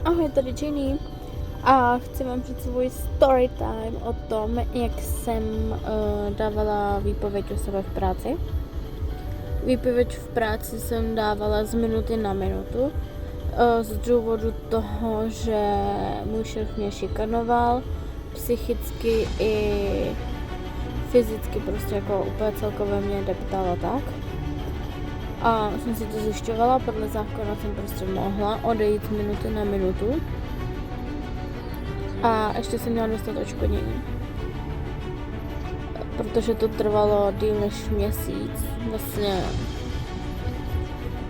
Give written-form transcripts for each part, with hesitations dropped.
Ahoj, tady Jenny a chci vám říct svůj story time o tom, jak jsem dávala výpověď o sebe v práci. Výpověď v práci jsem dávala z minuty na minutu z důvodu toho, že můj šéf mě šikanoval psychicky i fyzicky, prostě jako úplně celkově mě deptala tak. A jsem si to zjišťovala, podle zákona jsem prostě mohla odejít z minuty na minutu. A ještě jsem měla dostat odškodnění. Protože to trvalo díl než měsíc. Vlastně,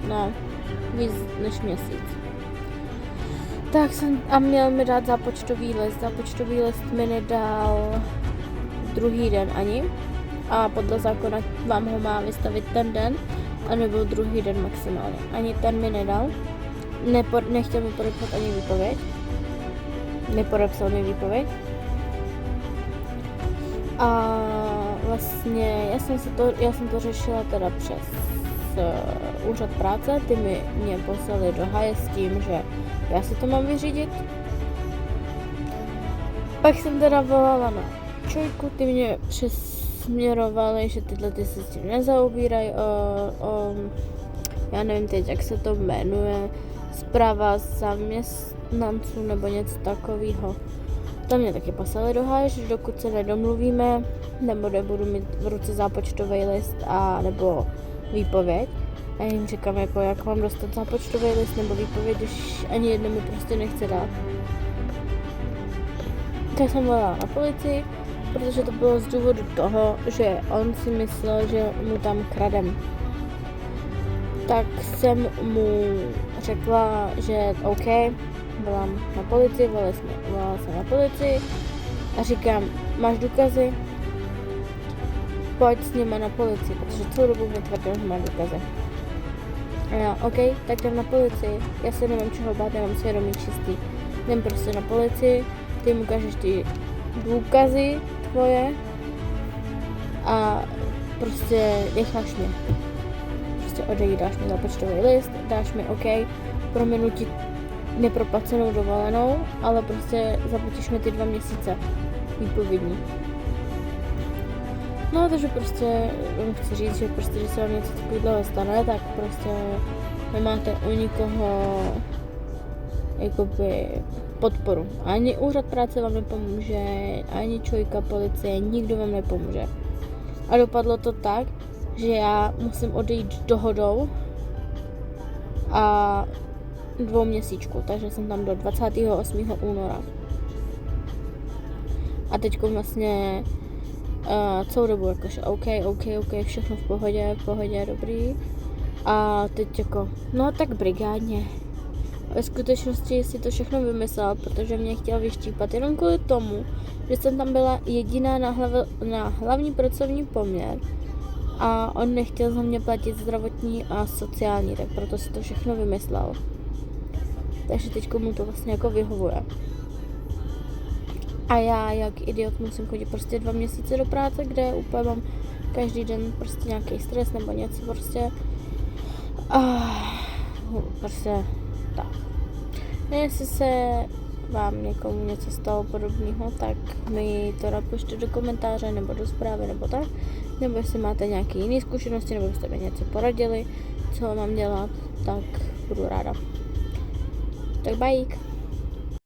no, víc než měsíc. Tak jsem, a měl mi dát zápočtový list. Zápočtový list mi nedal druhý den ani. A podle zákona vám ho má vystavit ten den, anebo druhý den maximálně. Ani ten mi nedal. Nechtěl mi podepsat ani výpověď. Nepodepsal mi výpověď. A vlastně já jsem to řešila teda přes úřad práce, ty mě poslali do háje s tím, že já si to mám vyřídit. Pak jsem teda volala na ČOIku, ty mě přesměrovali, že tyhle ty se s tím nezaobírají, já nevím teď, jak se to jmenuje, správa zaměstnanců nebo něco takového. To mě taky poslali do háje, že dokud se nedomluvíme, nebo nebudu mít v ruce zápočtový list a nebo výpověď. A jim říkám, jako, jak mám dostat zápočtový list nebo výpověď, když ani jedno mi prostě nechce dát. Tak jsem volala na policii, protože to bylo z důvodu toho, že on si myslel, že mu tam kradem. Tak jsem mu řekla, že OK, volám na policii, volala jsem na policii a říkám, máš důkazy? Pojď s nimi na policii, protože celou dobu mi tvrdil, že mám důkazy. A já, OK, tak jdem na policii, já se nemám čeho bát, já mám svědomí čistý. Jdem prostě na policii, ty mu ukážeš ty důkazy tvoje a prostě necháš mě. Prostě odejít, dáš mi zápočtový list, dáš mi OK, prominu ti neproplacenou dovolenou, ale prostě zaplatíš mi ty 2 měsíce výpovědní. No, takže prostě chci říct, že prostě, když se vám něco takového stane, tak prostě nemáte u nikoho jakoby podporu. Ani úřad práce vám nepomůže, ani ČOIka, policie, nikdo vám nepomůže. A dopadlo to tak, že já musím odejít dohodou a 2 měsíčku, takže jsem tam do 28. února. A teďko vlastně celou dobu jakože OK, všechno v pohodě, dobrý. A teď jako, no tak brigádně. Ve skutečnosti si to všechno vymyslel, protože mě chtěl vyštípat jenom kvůli tomu, že jsem tam byla jediná na hlavní pracovní poměr a on nechtěl za mě platit zdravotní a sociální, tak proto si to všechno vymyslel. Takže teďko mu to vlastně jako vyhovuje. A já jak idiot musím chodit prostě 2 měsíce do práce, kde úplně mám každý den prostě nějaký stres nebo něco prostě. Prostě tak. A jestli se vám někomu něco stalo podobného, tak mi to napište do komentáře nebo do zprávy nebo tak. Nebo jestli máte nějaké jiné zkušenosti nebo byste mi něco poradili, co mám dělat, tak budu ráda. Tak bye.